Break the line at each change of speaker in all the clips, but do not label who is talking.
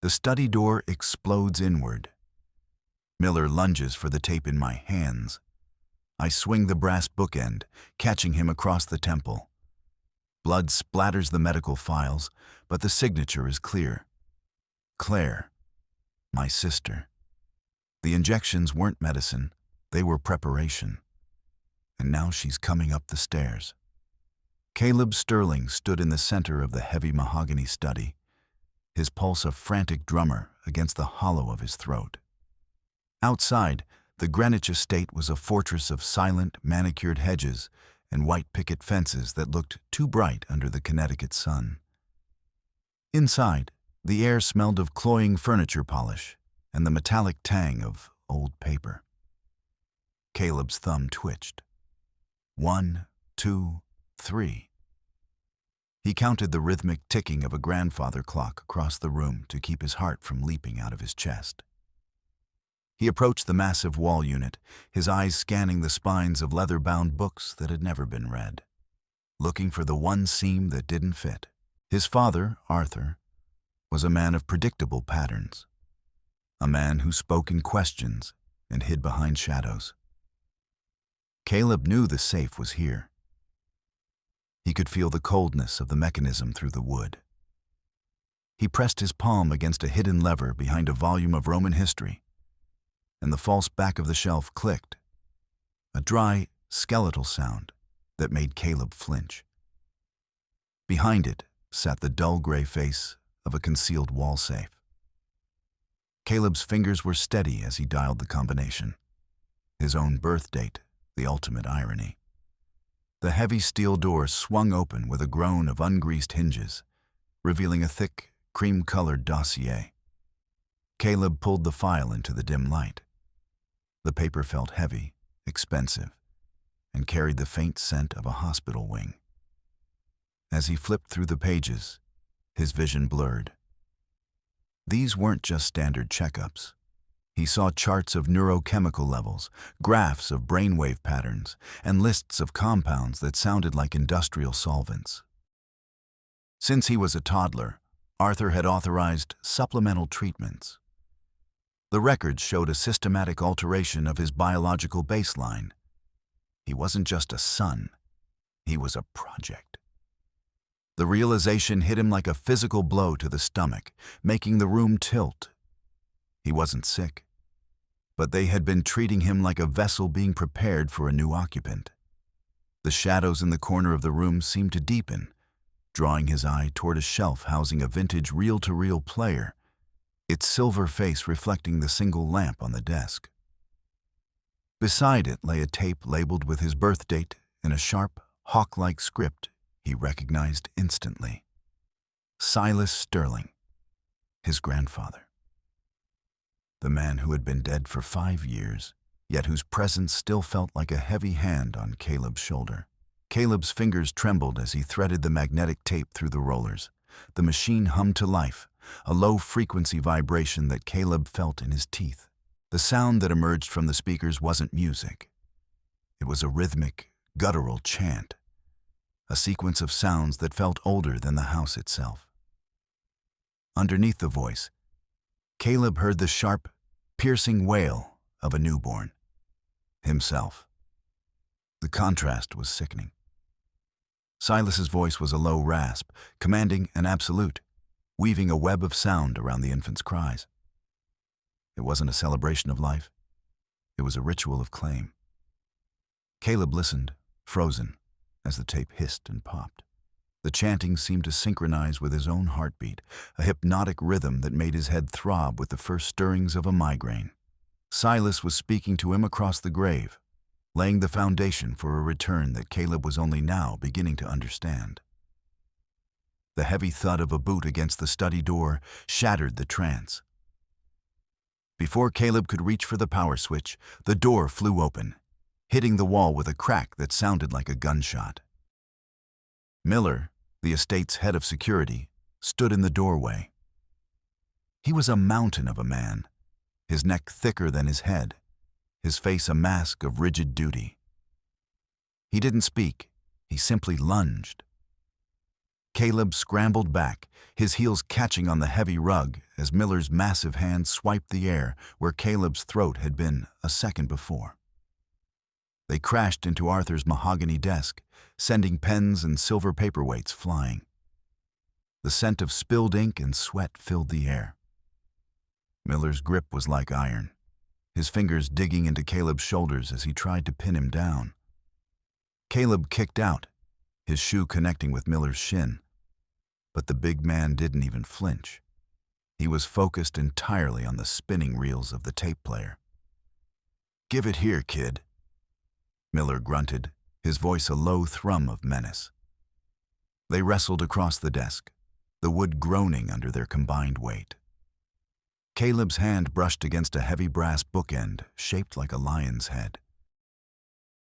The study door explodes inward. Miller lunges for the tape in my hands. I swing the brass bookend, catching him across the temple. Blood splatters the medical files, but the signature is clear. Claire, my sister. The injections weren't medicine, they were preparation. And now she's coming up the stairs. Caleb Sterling stood in the center of the heavy mahogany study, his pulse a frantic drummer against the hollow of his throat. Outside, the Greenwich estate was a fortress of silent, manicured hedges and white picket fences that looked too bright under the Connecticut sun. Inside, the air smelled of cloying furniture polish and the metallic tang of old paper. Caleb's thumb twitched. 1, 2, 3. He counted the rhythmic ticking of a grandfather clock across the room to keep his heart from leaping out of his chest. He approached the massive wall unit, his eyes scanning the spines of leather-bound books that had never been read, looking for the one seam that didn't fit. His father, Arthur, was a man of predictable patterns, a man who spoke in questions and hid behind shadows. Caleb knew the safe was here. He could feel the coldness of the mechanism through the wood. He pressed his palm against a hidden lever behind a volume of Roman history, and the false back of the shelf clicked, a dry, skeletal sound that made Caleb flinch. Behind it sat the dull gray face of a concealed wall safe. Caleb's fingers were steady as he dialed the combination. His own birth date, the ultimate irony. The heavy steel door swung open with a groan of ungreased hinges, revealing a thick, cream-colored dossier. Caleb pulled the file into the dim light. The paper felt heavy, expensive, and carried the faint scent of a hospital wing. As he flipped through the pages, his vision blurred. These weren't just standard checkups. He saw charts of neurochemical levels, graphs of brainwave patterns, and lists of compounds that sounded like industrial solvents. Since he was a toddler, Arthur had authorized supplemental treatments. The records showed a systematic alteration of his biological baseline. He wasn't just a son, he was a project. The realization hit him like a physical blow to the stomach, making the room tilt. He wasn't sick, but they had been treating him like a vessel being prepared for a new occupant. The shadows in the corner of the room seemed to deepen, drawing his eye toward a shelf housing a vintage reel-to-reel player, its silver face reflecting the single lamp on the desk. Beside it lay a tape labeled with his birth date in a sharp, hawk-like script he recognized instantly. Silas Sterling, his grandfather. The man who had been dead for 5 years, yet whose presence still felt like a heavy hand on Caleb's shoulder. Caleb's fingers trembled as he threaded the magnetic tape through the rollers. The machine hummed to life, a low-frequency vibration that Caleb felt in his teeth. The sound that emerged from the speakers wasn't music. It was a rhythmic, guttural chant, a sequence of sounds that felt older than the house itself. Underneath the voice, Caleb heard the sharp, piercing wail of a newborn. Himself. The contrast was sickening. Silas's voice was a low rasp, commanding and absolute, weaving a web of sound around the infant's cries. It wasn't a celebration of life. It was a ritual of claim. Caleb listened, frozen, as the tape hissed and popped. The chanting seemed to synchronize with his own heartbeat, a hypnotic rhythm that made his head throb with the first stirrings of a migraine. Silas was speaking to him across the grave, laying the foundation for a return that Caleb was only now beginning to understand. The heavy thud of a boot against the study door shattered the trance. Before Caleb could reach for the power switch, the door flew open, hitting the wall with a crack that sounded like a gunshot. Miller, the estate's head of security, stood in the doorway. He was a mountain of a man, his neck thicker than his head, his face a mask of rigid duty. He didn't speak, he simply lunged. Caleb scrambled back, his heels catching on the heavy rug as Miller's massive hand swiped the air where Caleb's throat had been a second before. They crashed into Arthur's mahogany desk, sending pens and silver paperweights flying. The scent of spilled ink and sweat filled the air. Miller's grip was like iron, his fingers digging into Caleb's shoulders as he tried to pin him down. Caleb kicked out, his shoe connecting with Miller's shin. But the big man didn't even flinch. He was focused entirely on the spinning reels of the tape player. "Give it here, kid," Miller grunted, his voice a low thrum of menace. They wrestled across the desk, the wood groaning under their combined weight. Caleb's hand brushed against a heavy brass bookend shaped like a lion's head.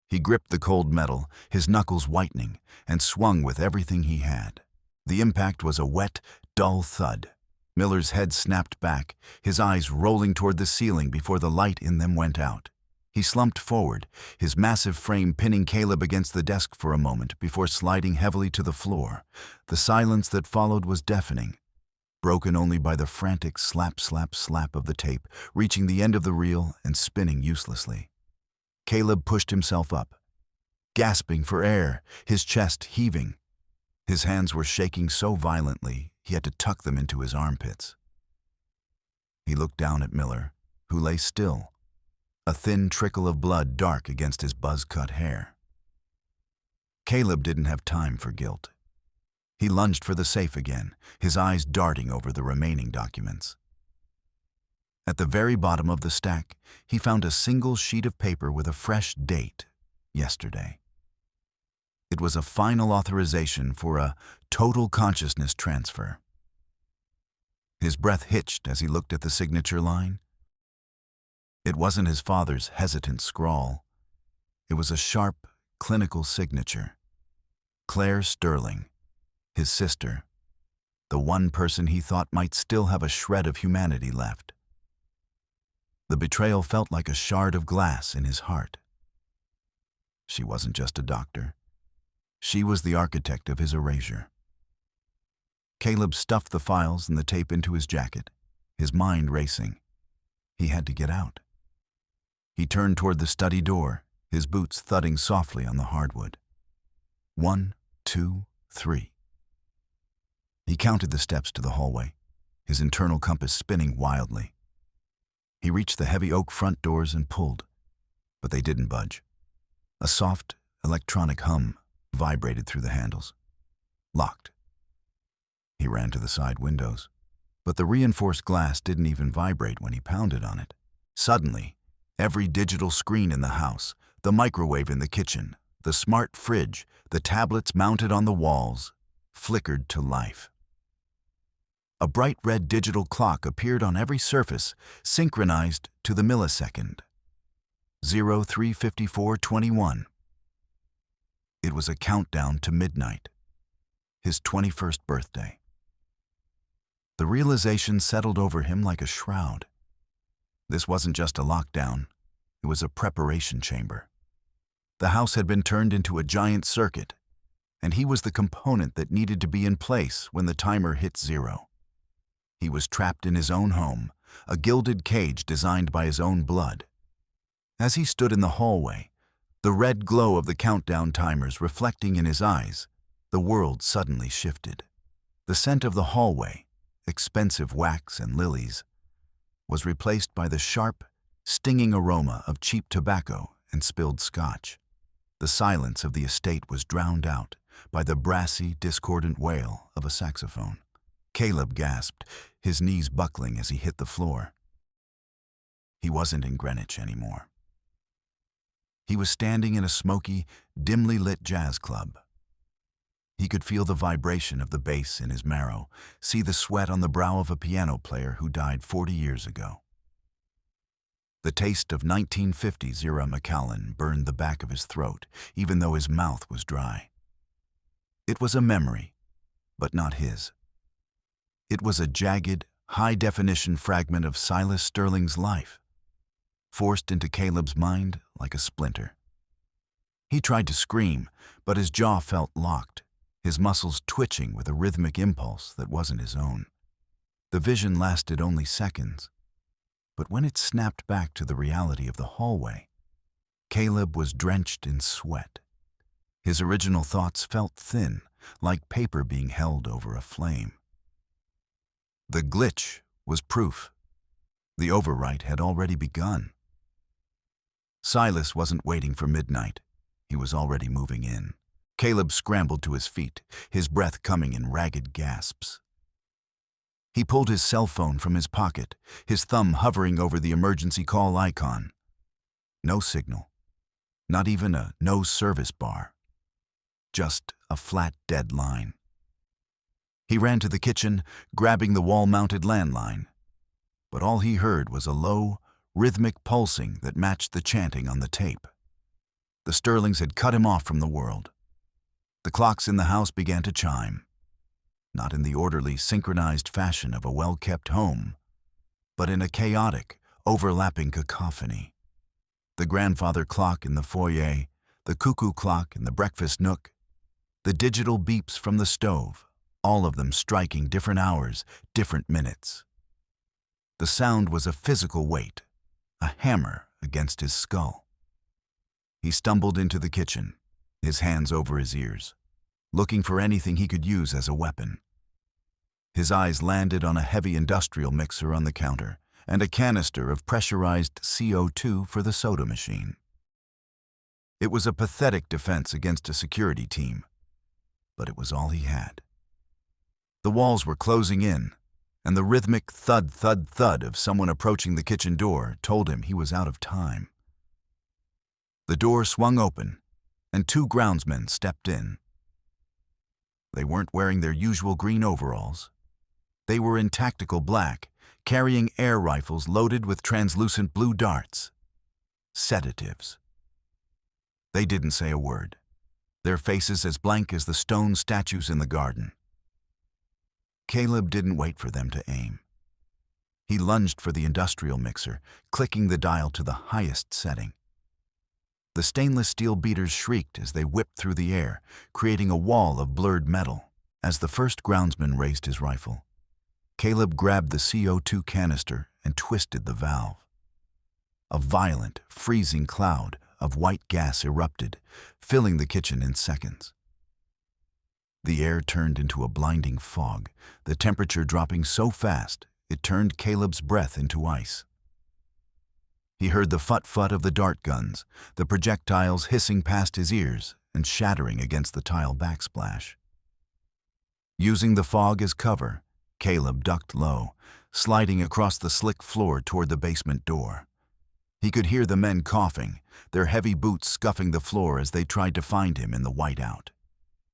He gripped the cold metal, his knuckles whitening, and swung with everything he had. The impact was a wet, dull thud. Miller's head snapped back, his eyes rolling toward the ceiling before the light in them went out. He slumped forward, his massive frame pinning Caleb against the desk for a moment before sliding heavily to the floor. The silence that followed was deafening, broken only by the frantic slap, slap, slap of the tape, reaching the end of the reel and spinning uselessly. Caleb pushed himself up, gasping for air, his chest heaving. His hands were shaking so violently he had to tuck them into his armpits. He looked down at Miller, who lay still, a thin trickle of blood dark against his buzz-cut hair. Caleb didn't have time for guilt. He lunged for the safe again, his eyes darting over the remaining documents. At the very bottom of the stack, he found a single sheet of paper with a fresh date, yesterday. It was a final authorization for a total consciousness transfer. His breath hitched as he looked at the signature line. It wasn't his father's hesitant scrawl. It was a sharp, clinical signature. Claire Sterling, his sister, the one person he thought might still have a shred of humanity left. The betrayal felt like a shard of glass in his heart. She wasn't just a doctor. She was the architect of his erasure. Caleb stuffed the files and the tape into his jacket, his mind racing. He had to get out. He turned toward the study door, his boots thudding softly on the hardwood. 1, 2, 3. He counted the steps to the hallway, his internal compass spinning wildly. He reached the heavy oak front doors and pulled, but they didn't budge. A soft, electronic hum vibrated through the handles. Locked. He ran to the side windows, but the reinforced glass didn't even vibrate when he pounded on it. Suddenly, every digital screen in the house, the microwave in the kitchen, the smart fridge, the tablets mounted on the walls, flickered to life. A bright red digital clock appeared on every surface, synchronized to the millisecond. 03:54:21. It was a countdown to midnight, his 21st birthday. The realization settled over him like a shroud. This wasn't just a lockdown, it was a preparation chamber. The house had been turned into a giant circuit, and he was the component that needed to be in place when the timer hit 0. He was trapped in his own home, a gilded cage designed by his own blood. As he stood in the hallway, the red glow of the countdown timers reflecting in his eyes, the world suddenly shifted. The scent of the hallway, expensive wax and lilies, was replaced by the sharp, stinging aroma of cheap tobacco and spilled scotch. The silence of the estate was drowned out by the brassy, discordant wail of a saxophone. Caleb gasped, his knees buckling as he hit the floor. He wasn't in Greenwich anymore. He was standing in a smoky, dimly lit jazz club. He could feel the vibration of the bass in his marrow, see the sweat on the brow of a piano player who died 40 years ago. The taste of 1950s era Macallan burned the back of his throat, even though his mouth was dry. It was a memory, but not his. It was a jagged, high-definition fragment of Silas Sterling's life, forced into Caleb's mind like a splinter. He tried to scream, but his jaw felt locked, his muscles twitching with a rhythmic impulse that wasn't his own. The vision lasted only seconds, but when it snapped back to the reality of the hallway, Caleb was drenched in sweat. His original thoughts felt thin, like paper being held over a flame. The glitch was proof. The overwrite had already begun. Silas wasn't waiting for midnight. He was already moving in. Caleb scrambled to his feet, his breath coming in ragged gasps. He pulled his cell phone from his pocket, his thumb hovering over the emergency call icon. No signal. Not even a no service bar. Just a flat, dead line. He ran to the kitchen, grabbing the wall-mounted landline. But all he heard was a low, rhythmic pulsing that matched the chanting on the tape. The Sterlings had cut him off from the world. The clocks in the house began to chime. Not in the orderly, synchronized fashion of a well-kept home, but in a chaotic, overlapping cacophony. The grandfather clock in the foyer, the cuckoo clock in the breakfast nook, the digital beeps from the stove, all of them striking different hours, different minutes. The sound was a physical weight, a hammer against his skull. He stumbled into the kitchen, his hands over his ears, looking for anything he could use as a weapon. His eyes landed on a heavy industrial mixer on the counter and a canister of pressurized CO2 for the soda machine. It was a pathetic defense against a security team, but it was all he had. The walls were closing in, and the rhythmic thud, thud, thud of someone approaching the kitchen door told him he was out of time. The door swung open, and two groundsmen stepped in. They weren't wearing their usual green overalls. They were in tactical black, carrying air rifles loaded with translucent blue darts. Sedatives. They didn't say a word, their faces as blank as the stone statues in the garden. Caleb didn't wait for them to aim. He lunged for the industrial mixer, clicking the dial to the highest setting. The stainless steel beaters shrieked as they whipped through the air, creating a wall of blurred metal. As the first groundsman raised his rifle, Caleb grabbed the CO2 canister and twisted the valve. A violent, freezing cloud of white gas erupted, filling the kitchen in seconds. The air turned into a blinding fog, the temperature dropping so fast it turned Caleb's breath into ice. He heard the fut-fut of the dart guns, the projectiles hissing past his ears and shattering against the tile backsplash. Using the fog as cover, Caleb ducked low, sliding across the slick floor toward the basement door. He could hear the men coughing, their heavy boots scuffing the floor as they tried to find him in the whiteout.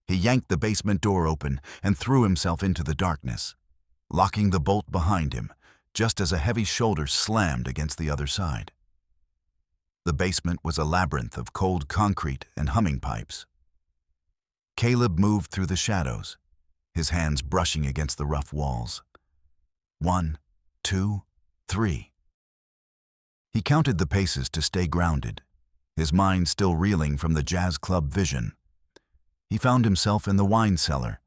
He yanked the basement door open and threw himself into the darkness, locking the bolt behind him, just as a heavy shoulder slammed against the other side. The basement was a labyrinth of cold concrete and humming pipes. Caleb moved through the shadows, his hands brushing against the rough walls. 1, 2, 3. He counted the paces to stay grounded, his mind still reeling from the jazz club vision. He found himself in the wine cellar,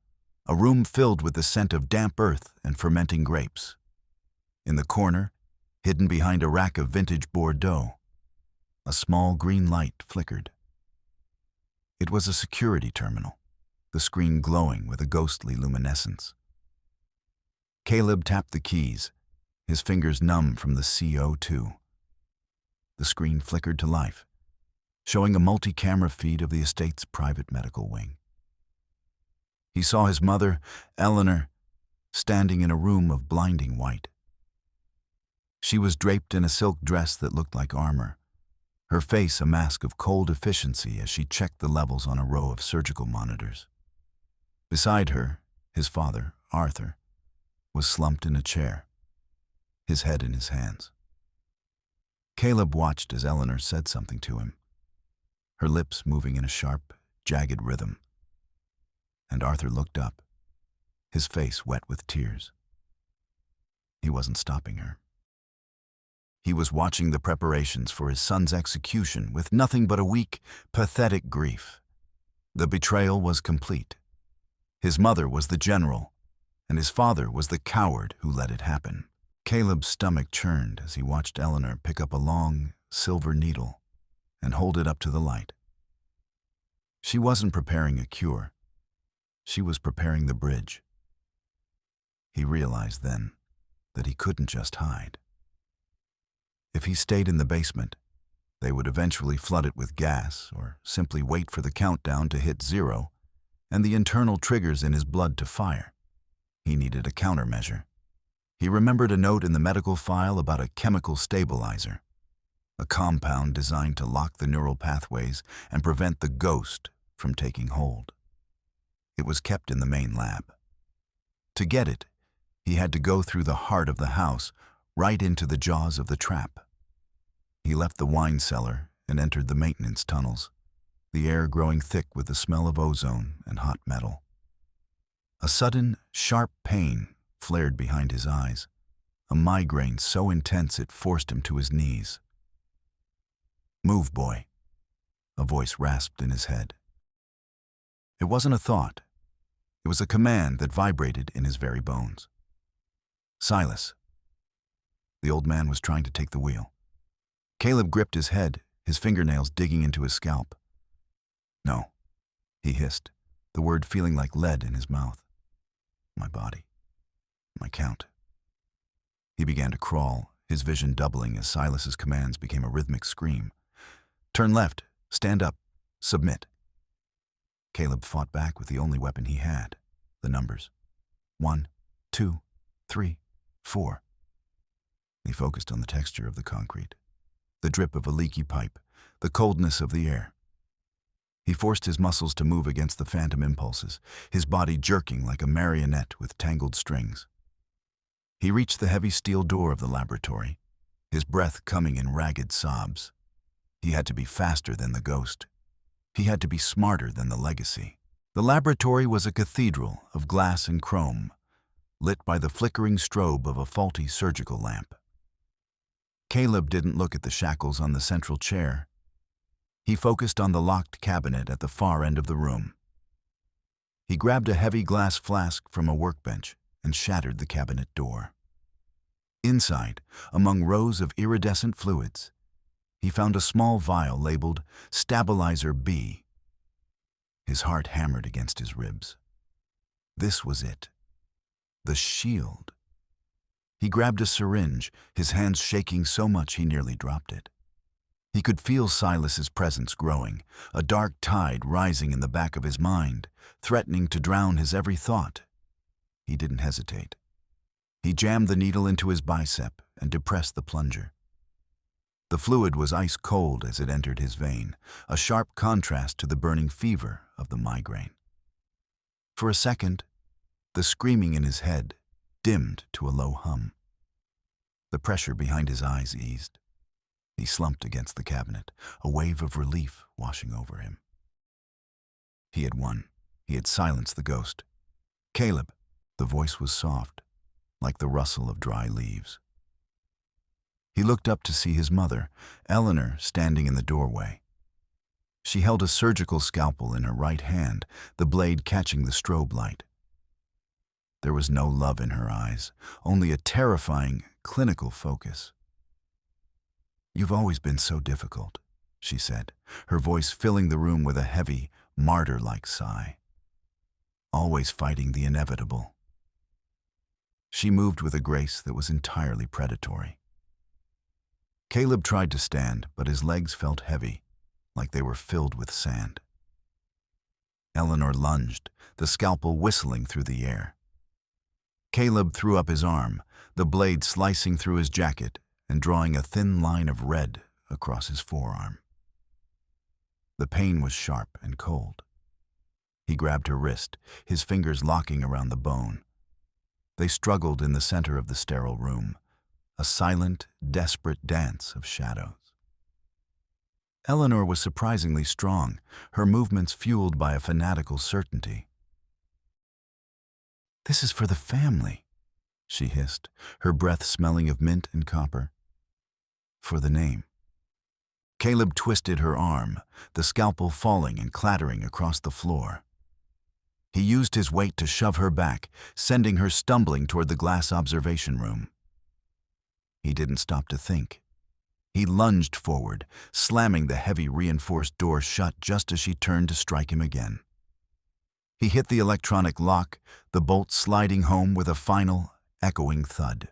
a room filled with the scent of damp earth and fermenting grapes. In the corner, hidden behind a rack of vintage Bordeaux, a small green light flickered. It was a security terminal, the screen glowing with a ghostly luminescence. Caleb tapped the keys, his fingers numb from the CO2. The screen flickered to life, showing a multi-camera feed of the estate's private medical wing. He saw his mother, Eleanor, standing in a room of blinding white. She was draped in a silk dress that looked like armor, her face a mask of cold efficiency as she checked the levels on a row of surgical monitors. Beside her, his father, Arthur, was slumped in a chair, his head in his hands. Caleb watched as Eleanor said something to him, her lips moving in a sharp, jagged rhythm. And Arthur looked up, his face wet with tears. He wasn't stopping her. He was watching the preparations for his son's execution with nothing but a weak, pathetic grief. The betrayal was complete. His mother was the general, and his father was the coward who let it happen. Caleb's stomach churned as he watched Eleanor pick up a long, silver needle and hold it up to the light. She wasn't preparing a cure. She was preparing the bridge. He realized then that he couldn't just hide. If he stayed in the basement, they would eventually flood it with gas or simply wait for the countdown to hit 0 and the internal triggers in his blood to fire. He needed a countermeasure. He remembered a note in the medical file about a chemical stabilizer, a compound designed to lock the neural pathways and prevent the ghost from taking hold. It was kept in the main lab. To get it, he had to go through the heart of the house, right into the jaws of the trap. He left the wine cellar and entered the maintenance tunnels, the air growing thick with the smell of ozone and hot metal. A sudden, sharp pain flared behind his eyes, a migraine so intense it forced him to his knees. "Move, boy," a voice rasped in his head. It wasn't a thought. It was a command that vibrated in his very bones. "Silas." The old man was trying to take the wheel. Caleb gripped his head, his fingernails digging into his scalp. "No," he hissed, the word feeling like lead in his mouth. "My body. My count." He began to crawl, his vision doubling as Silas's commands became a rhythmic scream. "Turn left, stand up, submit." Caleb fought back with the only weapon he had, the numbers. 1, 2, 3, 4. He focused on the texture of the concrete, the drip of a leaky pipe, the coldness of the air. He forced his muscles to move against the phantom impulses, his body jerking like a marionette with tangled strings. He reached the heavy steel door of the laboratory, his breath coming in ragged sobs. He had to be faster than the ghost. He had to be smarter than the legacy. The laboratory was a cathedral of glass and chrome, lit by the flickering strobe of a faulty surgical lamp. Caleb didn't look at the shackles on the central chair. He focused on the locked cabinet at the far end of the room. He grabbed a heavy glass flask from a workbench and shattered the cabinet door. Inside, among rows of iridescent fluids, he found a small vial labeled Stabilizer B. His heart hammered against his ribs. This was it. The shield. He grabbed a syringe, his hands shaking so much he nearly dropped it. He could feel Silas's presence growing, a dark tide rising in the back of his mind, threatening to drown his every thought. He didn't hesitate. He jammed the needle into his bicep and depressed the plunger. The fluid was ice cold as it entered his vein, a sharp contrast to the burning fever of the migraine. For a second, the screaming in his head dimmed to a low hum. The pressure behind his eyes eased. He slumped against the cabinet, a wave of relief washing over him. He had won. He had silenced the ghost. "Caleb." The voice was soft, like the rustle of dry leaves. He looked up to see his mother, Eleanor, standing in the doorway. She held a surgical scalpel in her right hand, the blade catching the strobe light. There was no love in her eyes, only a terrifying, clinical focus. "You've always been so difficult," she said, her voice filling the room with a heavy, martyr-like sigh. "Always fighting the inevitable." She moved with a grace that was entirely predatory. Caleb tried to stand, but his legs felt heavy, like they were filled with sand. Eleanor lunged, the scalpel whistling through the air. Caleb threw up his arm, the blade slicing through his jacket and drawing a thin line of red across his forearm. The pain was sharp and cold. He grabbed her wrist, his fingers locking around the bone. They struggled in the center of the sterile room, a silent, desperate dance of shadows. Eleanor was surprisingly strong, her movements fueled by a fanatical certainty. "This is for the family," she hissed, her breath smelling of mint and copper. "For the name." Caleb twisted her arm, the scalpel falling and clattering across the floor. He used his weight to shove her back, sending her stumbling toward the glass observation room. He didn't stop to think. He lunged forward, slamming the heavy reinforced door shut just as she turned to strike him again. He hit the electronic lock, the bolt sliding home with a final, echoing thud.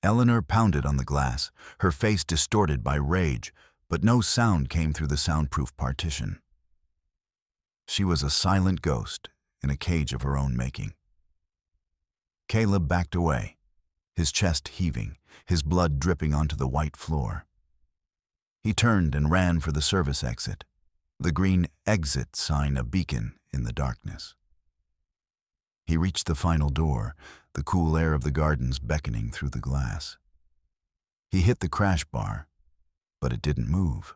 Eleanor pounded on the glass, her face distorted by rage, but no sound came through the soundproof partition. She was a silent ghost in a cage of her own making. Caleb backed away, his chest heaving, his blood dripping onto the white floor. He turned and ran for the service exit, the green exit sign a beacon in the darkness. He reached the final door, the cool air of the gardens beckoning through the glass. He hit the crash bar, but it didn't move.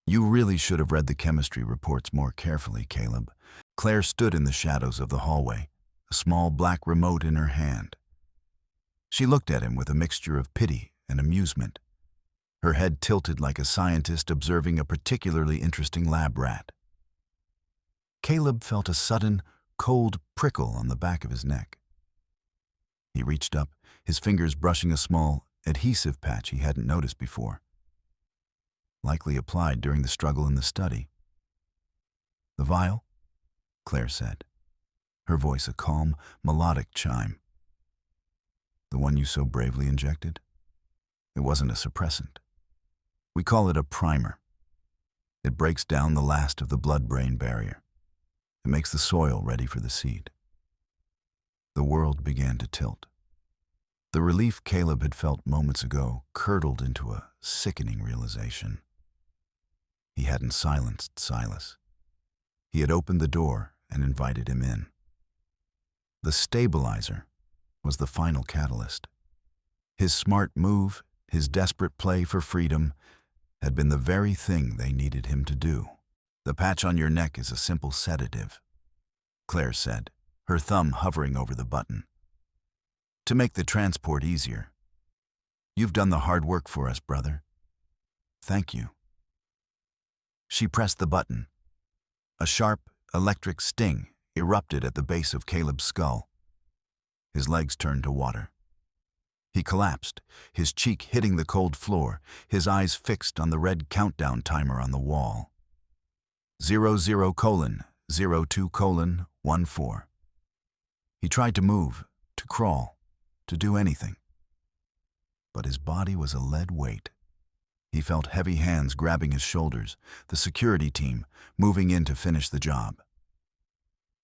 You really should have read the chemistry reports more carefully, Caleb. Claire stood in the shadows of the hallway, a small black remote in her hand. She looked at him with a mixture of pity and amusement, her head tilted like a scientist observing a particularly interesting lab rat. Caleb felt a sudden, cold prickle on the back of his neck. He reached up, his fingers brushing a small, adhesive patch he hadn't noticed before, likely applied during the struggle in the study. "The vial?" Claire said, her voice a calm, melodic chime. "The one you so bravely injected? It wasn't a suppressant. We call it a primer. It breaks down the last of the blood-brain barrier. It makes the soil ready for the seed." The world began to tilt. The relief Caleb had felt moments ago curdled into a sickening realization. He hadn't silenced Silas. He had opened the door and invited him in. The stabilizer was the final catalyst. His smart move, his desperate play for freedom, had been the very thing they needed him to do. "The patch on your neck is a simple sedative," Claire said, her thumb hovering over the button. "To make the transport easier. You've done the hard work for us, brother. Thank you." She pressed the button. A sharp, electric sting erupted at the base of Caleb's skull. His legs turned to water. He collapsed, his cheek hitting the cold floor, his eyes fixed on the red countdown timer on the wall. 00:02:14. He tried to move, to crawl, to do anything. But his body was a lead weight. He felt heavy hands grabbing his shoulders, the security team moving in to finish the job.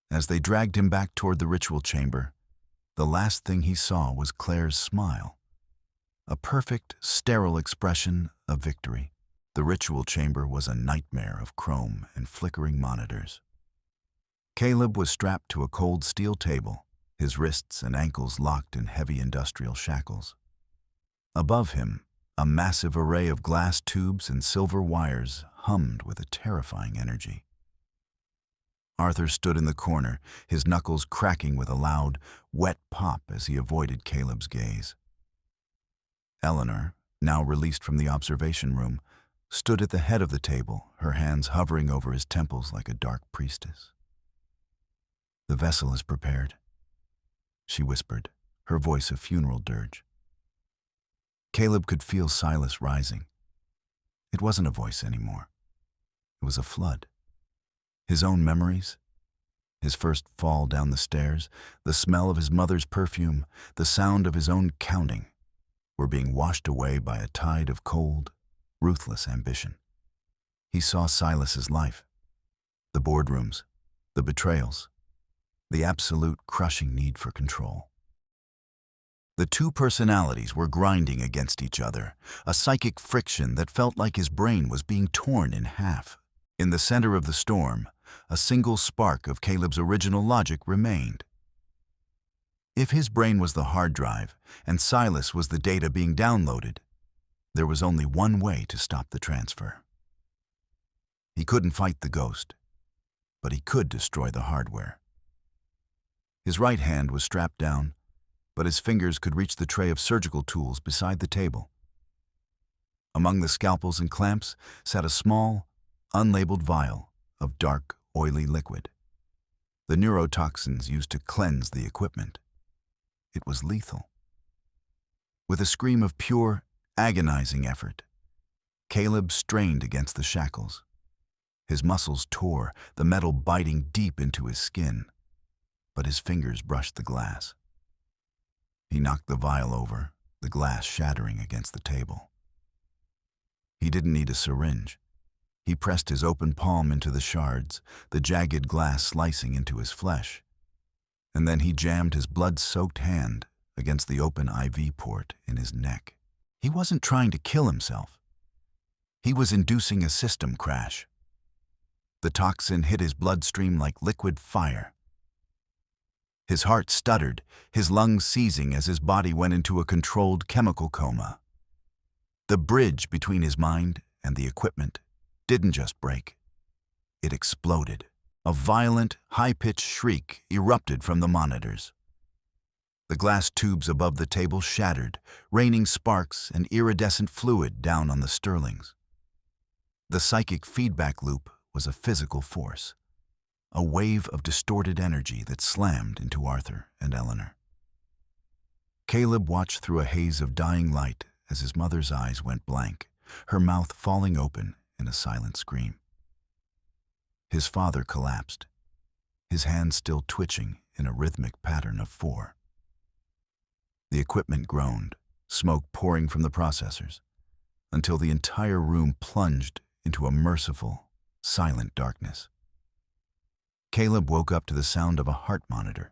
As they dragged him back toward the ritual chamber, the last thing he saw was Claire's smile. A perfect, sterile expression of victory. The ritual chamber was a nightmare of chrome and flickering monitors. Caleb was strapped to a cold steel table, his wrists and ankles locked in heavy industrial shackles. Above him, a massive array of glass tubes and silver wires hummed with a terrifying energy. Arthur stood in the corner, his knuckles cracking with a loud, wet pop as he avoided Caleb's gaze. Eleanor, now released from the observation room, stood at the head of the table, her hands hovering over his temples like a dark priestess. "The vessel is prepared," she whispered, her voice a funeral dirge. Caleb could feel Silas rising. It wasn't a voice anymore. It was a flood. His own memories, his first fall down the stairs, the smell of his mother's perfume, the sound of his own counting, were being washed away by a tide of cold, ruthless ambition. He saw Silas's life, the boardrooms, the betrayals, the absolute crushing need for control. The two personalities were grinding against each other, a psychic friction that felt like his brain was being torn in half. In the center of the storm, a single spark of Caleb's original logic remained. If his brain was the hard drive and Silas was the data being downloaded, there was only one way to stop the transfer. He couldn't fight the ghost, but he could destroy the hardware. His right hand was strapped down, but his fingers could reach the tray of surgical tools beside the table. Among the scalpels and clamps sat a small, unlabeled vial of dark, oily liquid. The neurotoxins used to cleanse the equipment. It was lethal. With a scream of pure, agonizing effort, Caleb strained against the shackles. His muscles tore, the metal biting deep into his skin, but his fingers brushed the glass. He knocked the vial over, the glass shattering against the table. He didn't need a syringe. He pressed his open palm into the shards, the jagged glass slicing into his flesh. And then he jammed his blood-soaked hand against the open IV port in his neck. He wasn't trying to kill himself. He was inducing a system crash. The toxin hit his bloodstream like liquid fire. His heart stuttered, his lungs seizing as his body went into a controlled chemical coma. The bridge between his mind and the equipment didn't just break. It exploded. A violent, high-pitched shriek erupted from the monitors. The glass tubes above the table shattered, raining sparks and iridescent fluid down on the Sterlings. The psychic feedback loop was a physical force, a wave of distorted energy that slammed into Arthur and Eleanor. Caleb watched through a haze of dying light as his mother's eyes went blank, her mouth falling open in a silent scream. His father collapsed, his hands still twitching in a rhythmic pattern of 4. The equipment groaned, smoke pouring from the processors, until the entire room plunged into a merciful, silent darkness. Caleb woke up to the sound of a heart monitor,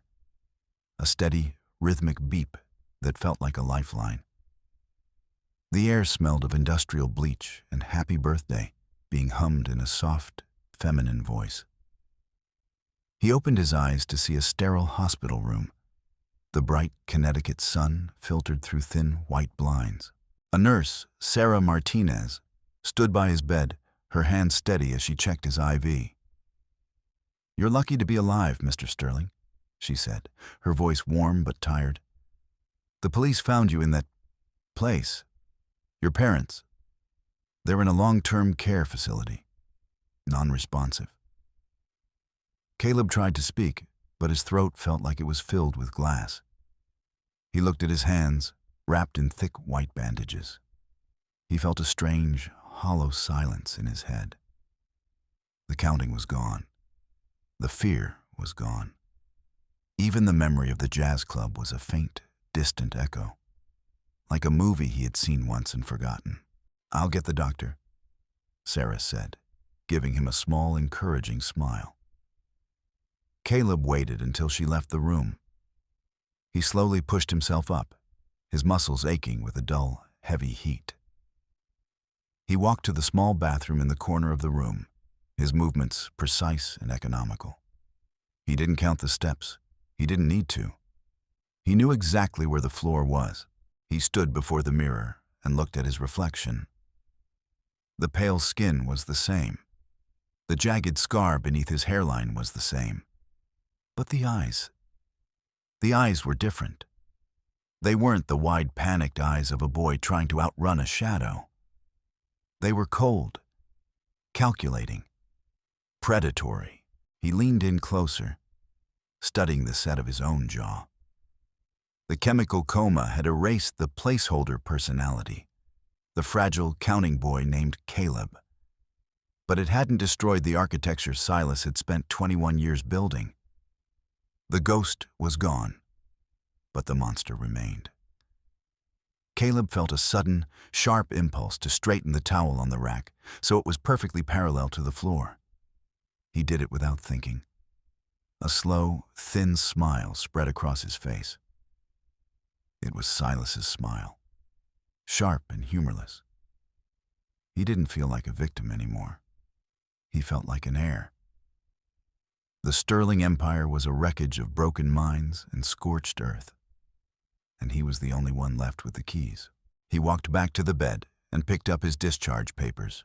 a steady, rhythmic beep that felt like a lifeline. The air smelled of industrial bleach and happy birthday being hummed in a soft, feminine voice. He opened his eyes to see a sterile hospital room. The bright Connecticut sun filtered through thin white blinds. A nurse, Sarah Martinez, stood by his bed, her hand steady as she checked his IV. "You're lucky to be alive, Mr. Sterling," she said, her voice warm but tired. "The police found you in that place. Your parents. They're in a long-term care facility. Non-responsive." Caleb tried to speak, but his throat felt like it was filled with glass. He looked at his hands, wrapped in thick white bandages. He felt a strange, hollow silence in his head. The counting was gone. The fear was gone. Even the memory of the jazz club was a faint, distant echo, like a movie he had seen once and forgotten. "I'll get the doctor," Sarah said, giving him a small, encouraging smile. Caleb waited until she left the room. He slowly pushed himself up, his muscles aching with a dull, heavy heat. He walked to the small bathroom in the corner of the room, his movements precise and economical. He didn't count the steps. He didn't need to. He knew exactly where the floor was. He stood before the mirror and looked at his reflection. The pale skin was the same. The jagged scar beneath his hairline was the same. But the eyes were different. They weren't the wide, panicked eyes of a boy trying to outrun a shadow. They were cold, calculating, predatory. He leaned in closer, studying the set of his own jaw. The chemical coma had erased the placeholder personality, the fragile counting boy named Caleb. But it hadn't destroyed the architecture Silas had spent 21 years building. The ghost was gone, but the monster remained. Caleb felt a sudden, sharp impulse to straighten the towel on the rack so it was perfectly parallel to the floor. He did it without thinking. A slow, thin smile spread across his face. It was Silas's smile, sharp and humorless. He didn't feel like a victim anymore. He felt like an heir. The Sterling Empire was a wreckage of broken mines and scorched earth, and he was the only one left with the keys. He walked back to the bed and picked up his discharge papers.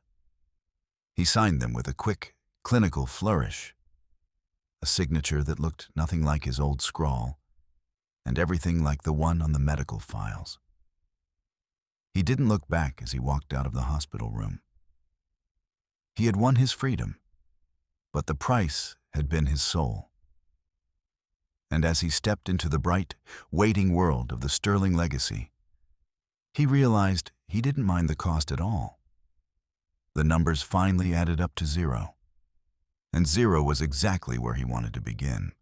He signed them with a quick, clinical flourish, a signature that looked nothing like his old scrawl, and everything like the one on the medical files. He didn't look back as he walked out of the hospital room. He had won his freedom. but the price had been his soul. And as he stepped into the bright, waiting world of the sterling legacy, he realized he didn't mind the cost at all. The numbers finally added up to 0. And 0 was exactly where he wanted to begin.